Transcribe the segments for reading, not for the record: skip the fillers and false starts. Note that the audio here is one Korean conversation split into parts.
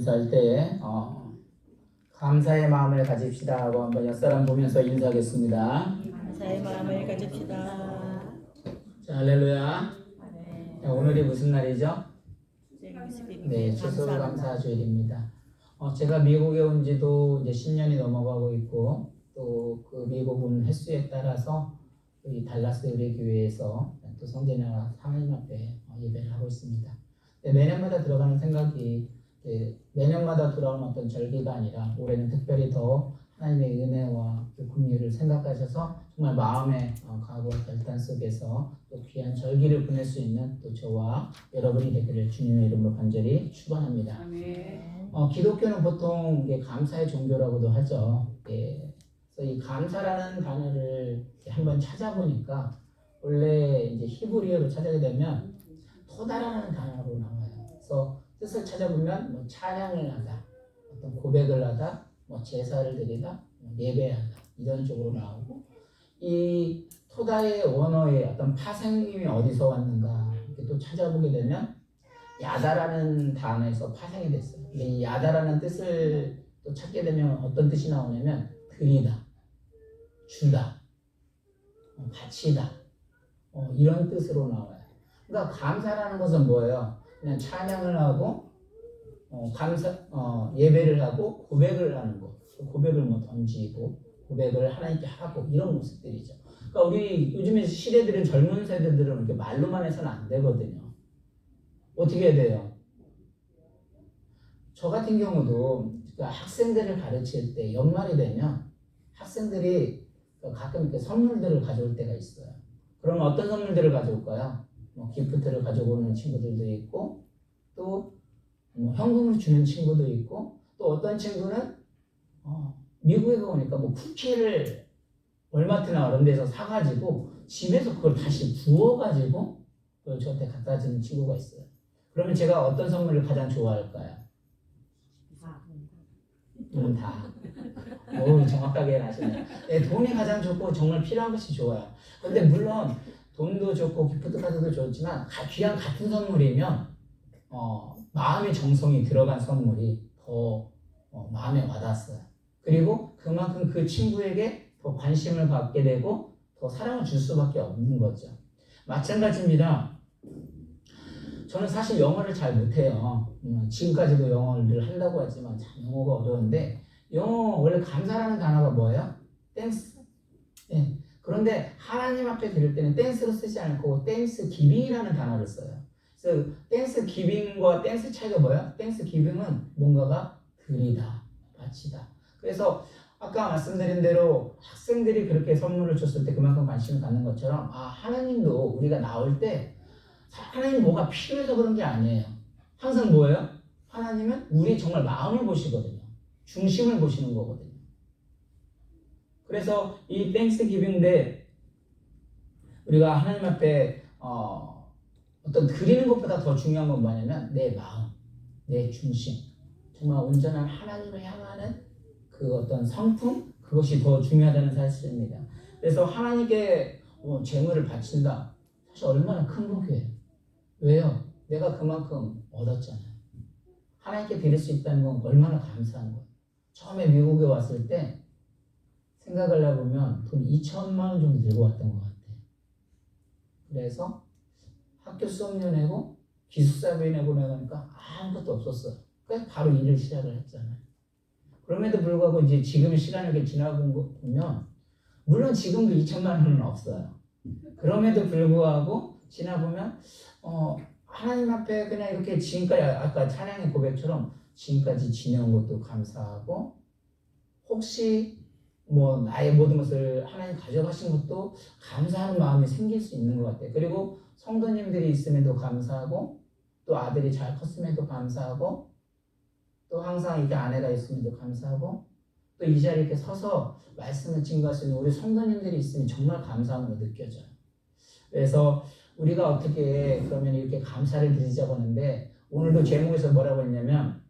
인사할 때 감사의 마음을 가집시다 하고 한번 옆사람 보면서 인사하겠습니다. 감사의 마음을 가집시다. 자, 할렐루야. 자, 오늘이 무슨 날이죠? 네, 추수감사 주일입니다. 제가 미국에 온 지도 이제 10년이 넘어가고 있고, 또 그 미국은 횟수에 따라서 이 달라스 우리 교회에서 또 성전이나 하나님 앞에 예배를 하고 있습니다. 매년마다 들어가는 생각이 매년마다 돌아오는 어떤 절기가 아니라 올해는 특별히 더 하나님의 은혜와 그 긍휼을 생각하셔서 정말 마음의 각오와 결단 속에서 또 귀한 절기를 보낼 수 있는 또 저와 여러분이 되기를 주님의 이름으로 간절히 축원합니다. 기독교는 보통 이게 감사의 종교라고도 하죠. 그래서 이 감사라는 단어를 한번 찾아보니까 원래 이제 히브리어로 찾아게 되면 토다라는 단어로 나와요. 그래서 뜻을 찾아보면 뭐 찬양을 하다, 어떤 고백을 하다, 뭐 제사를 드리다, 예배하다 이런 쪽으로 나오고, 이 토다의 원어의 어떤 파생이 어디서 왔는가 이렇게 또 찾아보게 되면 야다라는 단어에서 파생이 됐어요. 근데 이 야다라는 뜻을 또 찾게 되면 어떤 뜻이 나오냐면 드리다, 주다, 바치다 이런 뜻으로 나와요. 그러니까 감사라는 것은 뭐예요? 그냥 찬양을 하고 예배를 하고 고백을 하는 거, 고백을 뭐 던지고 고백을 하나님께 하고 이런 모습들이죠. 그러니까 우리 요즘에 시대들은 젊은 세대들은 이렇게 말로만 해서는 안 되거든요. 어떻게 해야 돼요? 저 같은 경우도 학생들을 가르칠 때 연말이 되면 학생들이 가끔 이렇게 선물들을 가져올 때가 있어요. 그럼 어떤 선물들을 가져올까요? 뭐 기프트를 가져오는 친구들도 있고, 또 뭐 현금을 주는 친구도 있고, 또 어떤 친구는 미국에 오니까 뭐 쿠키를 월마트나 이런 데서 사가지고 집에서 그걸 다시 부어가지고 그걸 저한테 갖다 주는 친구가 있어요. 그러면 제가 어떤 선물을 가장 좋아할까요? 다. 오, 정확하게 하시네요. 돈이 가장 좋고 정말 필요한 것이 좋아요. 근데 물론 돈도 좋고 기프트 카드도 좋지만 귀한 같은 선물이면 마음의 정성이 들어간 선물이 더 마음에 와닿았어요. 그리고 그만큼 그 친구에게 더 관심을 갖게 되고 더 사랑을 줄 수밖에 없는 거죠. 마찬가지입니다. 저는 사실 영어를 잘 못해요. 지금까지도 영어를 하려고 하지만 참 영어가 어려운데, 영어 원래 감사라는 단어가 뭐예요? 땡스. 네. 그런데 하나님 앞에 드릴 때는 땡스로 쓰지 않고 땡스 기빙이라는 단어를 써요. 그래서 땡스 기빙과 땡스 차이가 뭐예요? 땡스 기빙은 뭔가가 드리다, 바치다. 그래서 아까 말씀드린 대로 학생들이 그렇게 선물을 줬을 때 그만큼 관심을 갖는 것처럼 하나님도 우리가 나올 때 하나님 뭐가 필요해서 그런 게 아니에요. 항상 뭐예요? 하나님은 우리 정말 마음을 보시거든요. 중심을 보시는 거거든요. 그래서 이 땡스 기빙인데 우리가 하나님 앞에 어떤 드리는 것보다 더 중요한 건 뭐냐면 내 마음, 내 중심, 정말 온전한 하나님을 향하는 그 어떤 성품, 그것이 더 중요하다는 사실입니다. 그래서 하나님께 재물을 바친다. 사실 얼마나 큰 복이에요. 왜요? 내가 그만큼 얻었잖아요. 하나님께 드릴 수 있다는 건 얼마나 감사한 거예요. 처음에 미국에 왔을 때 생각을 해보면 돈 2천만 원 정도 들고 왔던 것 같아요. 그래서 학교 수업료 내고 기숙사비 내고 나가니까 아무것도 없었어요. 그래서 바로 일을 시작을 했잖아요. 그럼에도 불구하고 이제 지금 시간을 지나고 보면 물론 지금도 2천만 원은 없어요. 그럼에도 불구하고 지나보면 하나님 앞에 그냥 이렇게 지금까지 아까 찬양의 고백처럼 지금까지 지내온 것도 감사하고, 혹시 뭐 나의 모든 것을 하나님 가져가신 것도 감사하는 마음이 생길 수 있는 것 같아요. 그리고 성도님들이 있음에도 감사하고, 또 아들이 잘 컸음에도 감사하고, 또 항상 이렇게 아내가 있음에도 감사하고, 또 이 자리에 이렇게 서서 말씀을 증거할 수 있는 우리 성도님들이 있으면 정말 감사함으로 느껴져요. 그래서 우리가 어떻게 그러면 이렇게 감사를 드리자고 하는데, 오늘도 제목에서 뭐라고 했냐면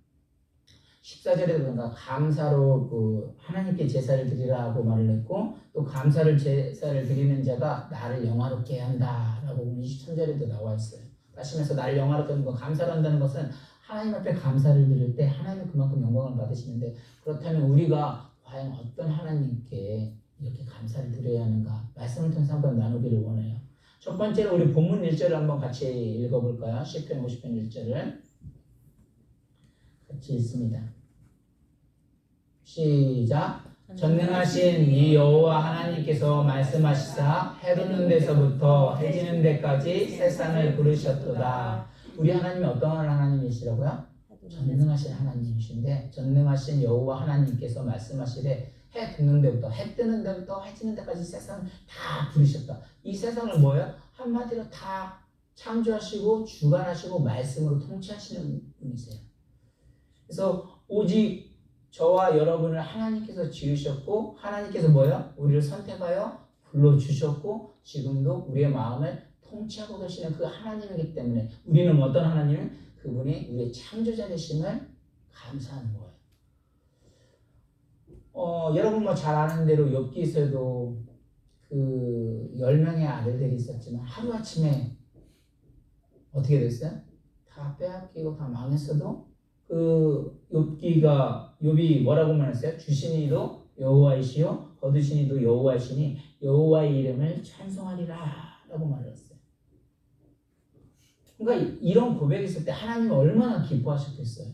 14절에 보니까 감사로 하나님께 제사를 드리라고 말을 했고, 또 제사를 드리는 자가 나를 영화롭게 한다라고 23절에도 나와 있어요. 다시 말해서 나를 영화롭게 하는 거, 감사를 한다는 것은 하나님 앞에 감사를 드릴 때 하나님은 그만큼 영광을 받으시는데, 그렇다면 우리가 과연 어떤 하나님께 이렇게 감사를 드려야 하는가? 말씀을 통해서 한번 나누기를 원해요. 첫 번째로 우리 본문 1절을 한번 같이 읽어볼까요? 시편 50편 1절을 같이 읽습니다. 시작. 전능하신 이 여호와 하나님께서 말씀하시사 해 돋는 데서부터 해 지는 데까지 세상을 부르셨도다. 우리 하나님이 어떤 하나님이시라고요? 전능하신 하나님이신데, 전능하신 여호와 하나님께서 말씀하시되 해 돋는 데부터 해 뜨는 데부터 해 지는 데까지 세상을 다 부르셨다. 이 세상을 뭐예요? 한마디로 다 창조하시고 주관하시고 말씀으로 통치하시는 분이세요. 그래서 오직 저와 여러분을 하나님께서 지으셨고, 하나님께서 뭐예요? 우리를 선택하여 불러주셨고, 지금도 우리의 마음을 통치하고 계시는 그 하나님이기 때문에 우리는 어떤 하나님? 그분이 우리의 창조자 되심을 감사하는 거예요. 여러분 뭐 잘 아는 대로 욥기에서도 그 10명의 아들들이 있었지만 하루아침에 어떻게 됐어요? 다 빼앗기고 다 망했어도 그 욥이 뭐라고 말했어요? 주시니도 여호와이시요 거두시니도 여호와이시니 여호와의 이름을 찬송하리라 라고 말했어요. 그러니까 이런 고백이 있을 때 하나님이 얼마나 기뻐하셨겠어요.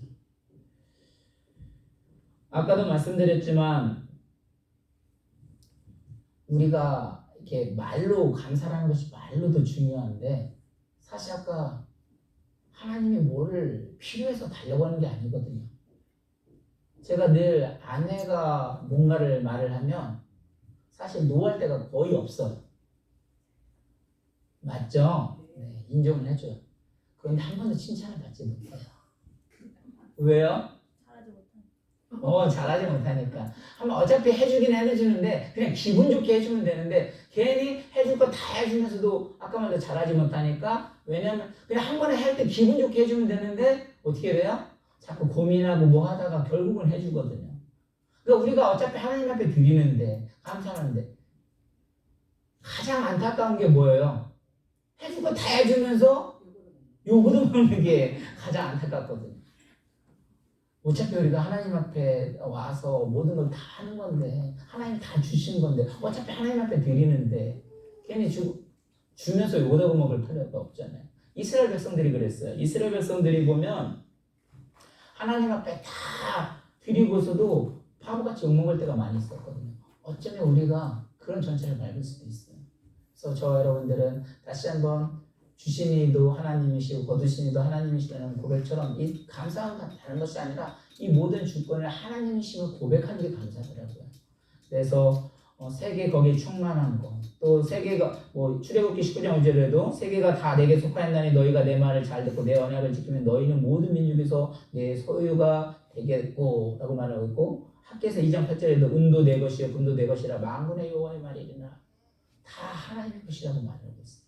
아까도 말씀드렸지만 우리가 이렇게 말로 감사하는 것이 말로도 중요한데, 사실 아까 하나님이 뭐를 필요해서 달려가는 게 아니거든요. 제가 늘 아내가 뭔가를 말을 하면 사실 노할 때가 거의 없어요. 맞죠? 네, 인정을 해줘요. 그런데 한 번도 칭찬을 받지 못해요. 왜요? 잘하지 못하니까. 한번 어차피 해주긴 해주는데 그냥 기분 좋게 해주면 되는데, 괜히 해줄 거 다 해주면서도 아까 말도 잘하지 못하니까, 왜냐면 그냥 한 번에 할 때 기분 좋게 해주면 되는데 어떻게 돼요? 자꾸 고민하고 뭐 하다가 결국은 해주거든요. 그러니까 우리가 어차피 하나님 앞에 드리는데, 감사하는데 가장 안타까운 게 뭐예요? 해줄 거 다 해주면서 요구도 먹는 게 가장 안타깝거든요. 어차피 우리가 하나님 앞에 와서 모든 걸 다 하는 건데, 하나님 다 주신 건데, 어차피 하나님 앞에 드리는데 괜히 주면서 요구도 먹을 필요가 없잖아요. 이스라엘 백성들이 그랬어요. 이스라엘 백성들이 보면 하나님 앞에 다 드리고서도 바보같이 욕먹을 때가 많이 있었거든요. 어쩌면 우리가 그런 전체를 밟을 수도 있어요. 그래서 저와 여러분들은 다시 한번 주신 이도 하나님이시고 거두신 이도 하나님이시라는 고백처럼 이 감사함은 다른 것이 아니라 이 모든 주권을 하나님이심을 고백하는 게 감사하더라고요. 그래서 세계 거기에 충만한 거, 또 세계가 출애굽기 19장 5절에도 세계가 다 내게 속하였나니 너희가 내 말을 잘 듣고 내 언약을 지키면 너희는 모든 민족에서 내 소유가 되겠고 라고 말하고 있고, 학개서 2장 8절에도 은도 내 것이요 금도 내 것이라 만군의 여호와의 말이니라. 다 하나님의 것이라고 말하고 있어요.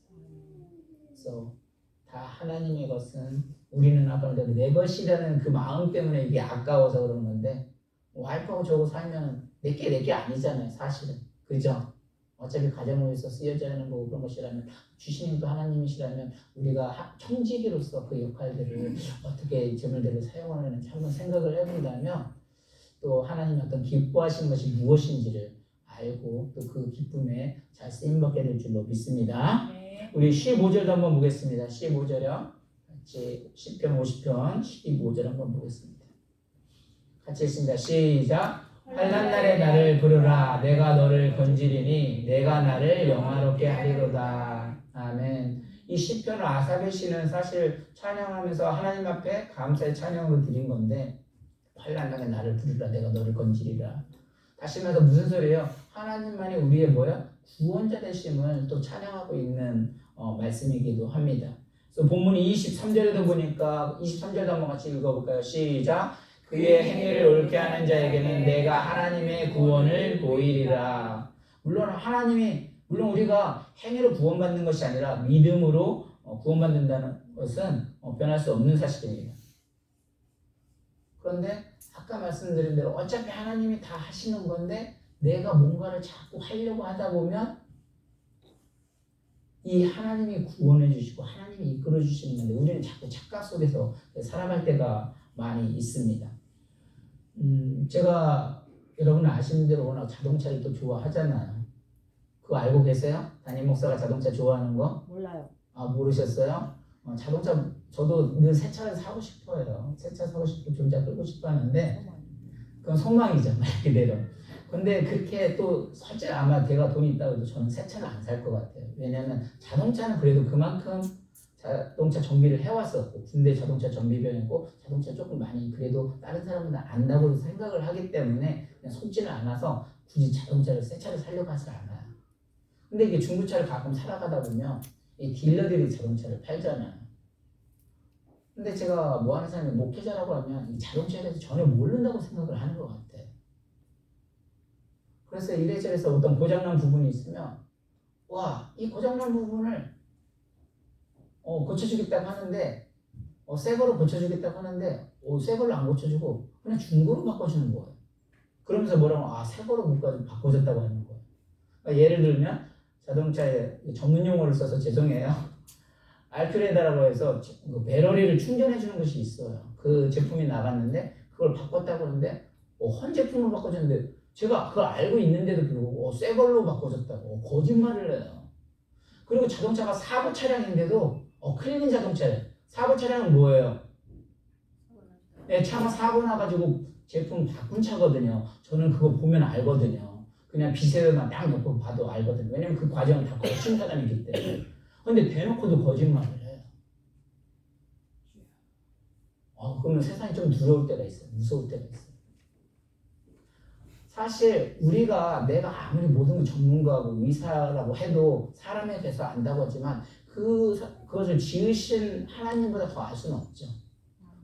그래서 다 하나님의 것은, 우리는 아까 말대로 내 것이라는 그 마음 때문에 이게 아까워서 그러는 건데, 와이프하고 저하고 살면 내게 아니잖아요, 사실은. 그죠? 어차피 가정을 위해서 쓰여져야 하는 거고 그런 것이라면, 주시는 또 하나님이시라면 우리가 청지기로서 그 역할들을 어떻게 제물대로 사용하는지 한번 생각을 해본다면, 또 하나님의 어떤 기뻐하시는 것이 무엇인지를 알고 또 그 기쁨에 잘 쓰임받게 될 줄로 믿습니다. 우리 15절도 한번 보겠습니다. 15절이요. 같이 시편 50편 15절 한번 보겠습니다. 같이 읽습니다. 시작. 환난 날에 나를 부르라. 내가 너를 건지리니 내가 나를 영화롭게 하리로다. 아멘. 이 시편을 아사베 씨는 사실 찬양하면서 하나님 앞에 감사의 찬양으로 드린 건데, 환난 날에 나를 부르라. 내가 너를 건지리라. 다시 말해서 무슨 소리예요? 하나님만이 우리의 구원자 되심을 또 찬양하고 있는 말씀이기도 합니다. 그래서 본문이 23절에도 보니까 23절도 한번 같이 읽어볼까요? 시작. 그의 행위를 옳게 하는 자에게는 내가 하나님의 구원을 보이리라. 물론 우리가 행위로 구원받는 것이 아니라 믿음으로 구원받는다는 것은 변할 수 없는 사실입니다. 그런데 아까 말씀드린 대로 어차피 하나님이 다 하시는 건데, 내가 뭔가를 자꾸 하려고 하다 보면 이 하나님이 구원해 주시고 하나님이 이끌어 주시는 건데 우리는 자꾸 착각 속에서 살아갈 때가 많이 있습니다. 제가 여러분 아시는 대로 워낙 자동차를 또 좋아하잖아요. 그거 알고 계세요? 담임 목사가 자동차 좋아하는 거? 몰라요. 아, 모르셨어요? 자동차 저도 늘 새 차를 사고 싶어요. 새 차 사고 싶고 존자 끌고 싶어 하는데 그건 소망이죠, 말 그대로. 근데 그렇게 또 실제 아마 제가 돈이 있다고 해도 저는 새 차를 안 살 것 같아요. 왜냐하면 자동차는 그래도 그만큼 자동차 정비를 해왔었고 군대 자동차 정비병이고 자동차 조금 많이 그래도 다른 사람보다 안다고 생각을 하기 때문에 그냥 속지는 않아서 굳이 자동차를 새 차를 사려고 하지 않아요. 근데 이게 중고차를 가끔 살아가다 보면 이 딜러들이 자동차를 팔잖아요. 근데 제가 뭐 하는 사람이 목회자라고 하면 이 자동차에 대해서 전혀 모른다고 생각을 하는 것 같아요. 그래서 이래저래서 어떤 고장난 부분이 있으면 와, 이 고장난 부분을 고쳐주겠다고 하는데 새 거로 고쳐주겠다고 하는데 새 걸로 안 고쳐주고 그냥 중고로 바꿔주는 거예요. 그러면서 뭐라고 새 거로 못 바꿔줬다고 하는 거예요. 그러니까 예를 들면 자동차에 전문 용어를 써서 죄송해요. 알큐레다라고 해서 그 배터리를 충전해 주는 것이 있어요. 그 제품이 나갔는데 그걸 바꿨다고 하는데 헌 제품으로 바꿔줬는데 제가 그걸 알고 있는데도 불구하고 새 걸로 바꿔줬다고 거짓말을 해요. 그리고 자동차가 사고 차량인데도 클린 자동차예요. 사고 차량은 뭐예요? 네, 차가 사고 나가지고 제품 바꾼 차거든요. 저는 그거 보면 알거든요. 그냥 비세대만 딱 놓고 봐도 알거든요. 왜냐면 그 과정을 다 거친 사람이기 때문에. 근데 대놓고도 거짓말을 해요. 그러면 세상이 좀 두려울 때가 있어요. 무서울 때가 있어요. 사실 우리가 내가 아무리 모든 걸 전문가고 의사라고 해도 사람에 대해서 안다고 하지만 그것을 지으신 하나님보다 더 알 수는 없죠.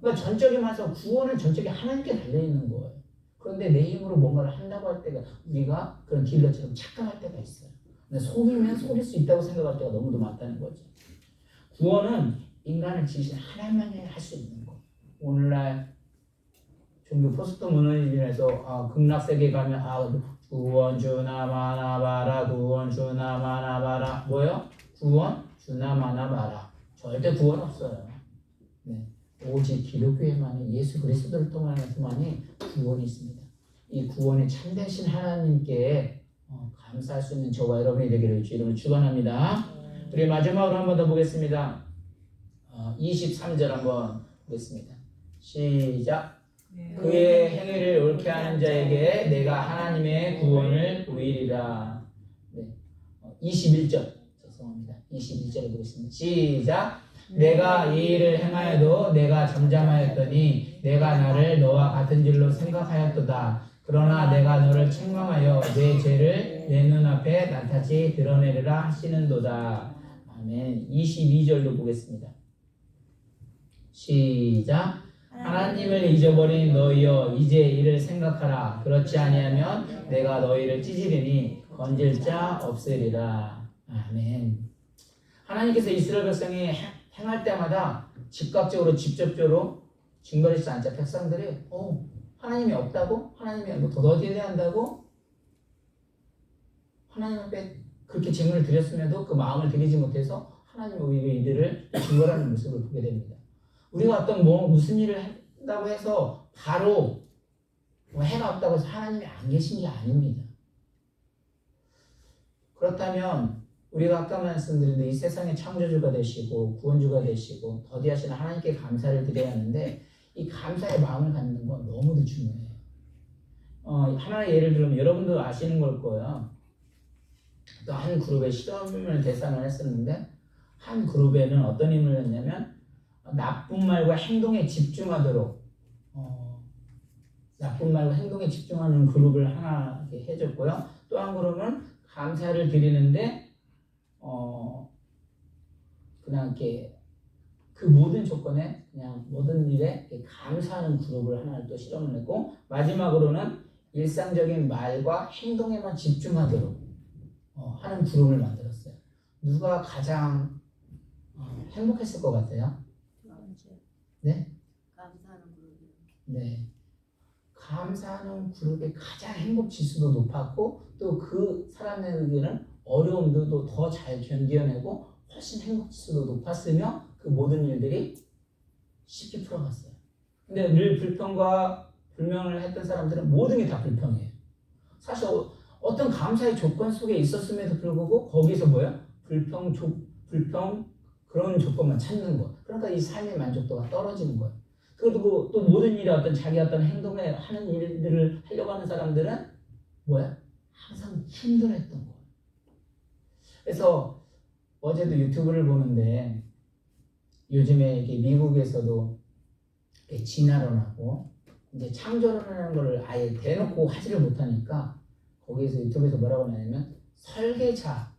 그러니까 전적인 말해서 구원은 전적인 하나님께 달려있는 거예요. 그런데 내 힘으로 뭔가를 한다고 할 때가 우리가 그런 딜러처럼 착각할 때가 있어요. 근데 속이면 속일 수 있다고 생각할 때가 너무도 많다는 거죠. 구원은 인간을 지으신 하나님만이 할 수 있는 거예요. 오늘날 종교 포스트 모더니즘에서 극락세계 가면 구원 주나 마나 바라 구원 주나 마나 바라 뭐요? 구원 주나 마나 바라. 절대 구원 없어요. 네. 오직 기독교에만이 예수 그리스도를 통해서만이 구원이 있습니다. 이 구원에 참되신 하나님께 감사할 수 있는 저와 여러분이 되기를 주 이름으로 축원합니다. 우리 마지막으로 한 번 더 보겠습니다. 23절 한번 보겠습니다. 시작. 그의 행위를 옳게 하는 자에게 내가 하나님의 구원을 보이리라. 네. 21절 죄송합니다. 21절을 보겠습니다. 시작. 내가 이 일을 행하여도 내가 잠잠하였더니 내가 나를 너와 같은 줄로 생각하였도다. 그러나 내가 너를 책망하여 내 죄를 내 눈앞에 낱낱이 드러내리라 하시는도다. 아멘. 22절도 보겠습니다. 시작. 하나님을 잊어버린 너희여 이제 이를 생각하라. 그렇지 아니하면 내가 너희를 찢으리니 건질 자 없으리라. 아멘. 하나님께서 이스라엘 백성이 행할 때마다 즉각적으로 직접적으로 증거하지 않자 백성들이 하나님이 없다고? 하나님이 뭐 더더디해야 한다고? 하나님 앞에 그렇게 제물을 드렸음에도 그 마음을 드리지 못해서 하나님이 오히려 이들을 증거하는 모습을 보게 됩니다. 우리가 어떤 무슨 일을 한다고 해서 바로 해가 없다고 해서 하나님이 안 계신 게 아닙니다. 그렇다면 우리가 아까 말씀드린 이 세상의 창조주가 되시고 구원주가 되시고 더디하시는 하나님께 감사를 드려야 하는데 이 감사의 마음을 갖는 건 너무도 중요해요. 하나의 예를 들면 여러분도 아시는 걸 거예요. 또 한 그룹의 실험을 대상을 했었는데 한 그룹에는 어떤 힘을 했냐면 나쁜 말과 행동에 집중하도록 나쁜 말과 행동에 집중하는 그룹을 하나 이렇게 해줬고요. 또 한 그룹은 감사를 드리는데 그냥 이렇게 그 모든 조건에 그냥 모든 일에 감사하는 그룹을 하나 또 실험을 했고 마지막으로는 일상적인 말과 행동에만 집중하도록 하는 그룹을 만들었어요. 누가 가장 행복했을 것 같아요? 네? 감사하는 그룹이. 네. 감사하는 그룹의 가장 행복 지수도 높았고 또 그 사람에게는 어려움도 더 잘 견뎌내고 훨씬 행복 지수도 높았으며 그 모든 일들이 쉽게 풀어갔어요. 근데 늘 불평과 불명을 했던 사람들은 모든 게 다 불평이에요. 사실 어떤 감사의 조건 속에 있었음에도 불구하고 거기서 뭐야? 불평 그런 조건만 찾는 거. 그러니까 이 삶의 만족도가 떨어지는 거예요. 그리고 또 모든 일에 어떤 자기 어떤 행동에 하는 일들을 하려고 하는 사람들은 뭐야? 항상 힘들어했던 거예요. 그래서 어제도 유튜브를 보는데 요즘에 이렇게 미국에서도 이렇게 진화론하고 이제 창조론이라는 걸 아예 대놓고 하지를 못하니까 거기에서 유튜브에서 뭐라고 하냐면 설계자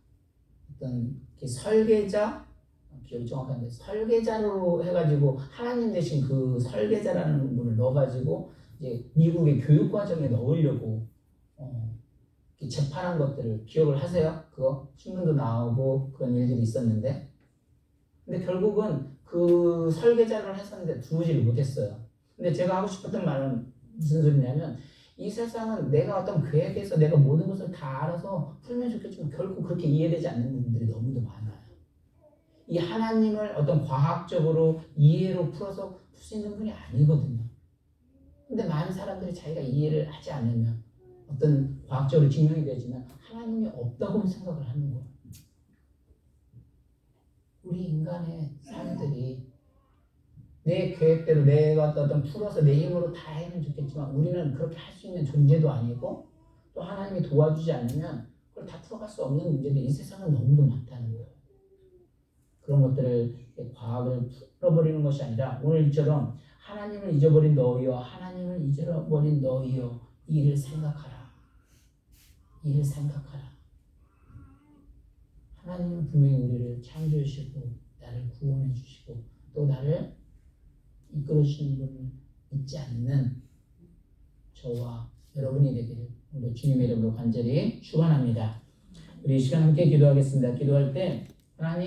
어떤 설계자 기억이 정확한데 설계자로 해가지고 하나님 대신 그 설계자라는 분을 넣어가지고 이제 미국의 교육 과정에 넣으려고 재판한 것들을 기억을 하세요? 그거 신문도 나오고 그런 일들이 있었는데 근데 결국은 그 설계자를 했었는데 들어오지를 못했어요. 근데 제가 하고 싶었던 말은 무슨 소리냐면 이 세상은 내가 어떤 계획에서 내가 모든 것을 다 알아서 풀면 좋겠지만 결국 그렇게 이해되지 않는 부분들이 너무도 많아요. 이 하나님을 어떤 과학적으로 이해로 풀어서 풀 수 있는 분이 아니거든요. 근데 많은 사람들이 자기가 이해를 하지 않으면 어떤 과학적으로 증명이 되지만 하나님이 없다고 생각을 하는 거예요. 우리 인간의 삶들이 내 계획대로 내가 어떤 풀어서 내 힘으로 다 해면 좋겠지만 우리는 그렇게 할 수 있는 존재도 아니고 또 하나님이 도와주지 않으면 그걸 다 풀어갈 수 없는 문제들이 이 세상은 너무도 많다는 거예요. 그런 것들을 과학을 풀어버리는 것이 아니라 오늘처럼 하나님을 잊어버린 너희여 하나님을 잊어버린 너희여 이를 생각하라. 이를 생각하라. 하나님은 분명히 우리를 창조해 주시고 나를 구원해 주시고 또 나를 이끌어 주시는 분을 잊지 않는 저와 여러분이 되기를 오늘 주님의 이름으로 간절히 축원합니다. 우리 이 시간 함께 기도하겠습니다. 기도할 때 하나님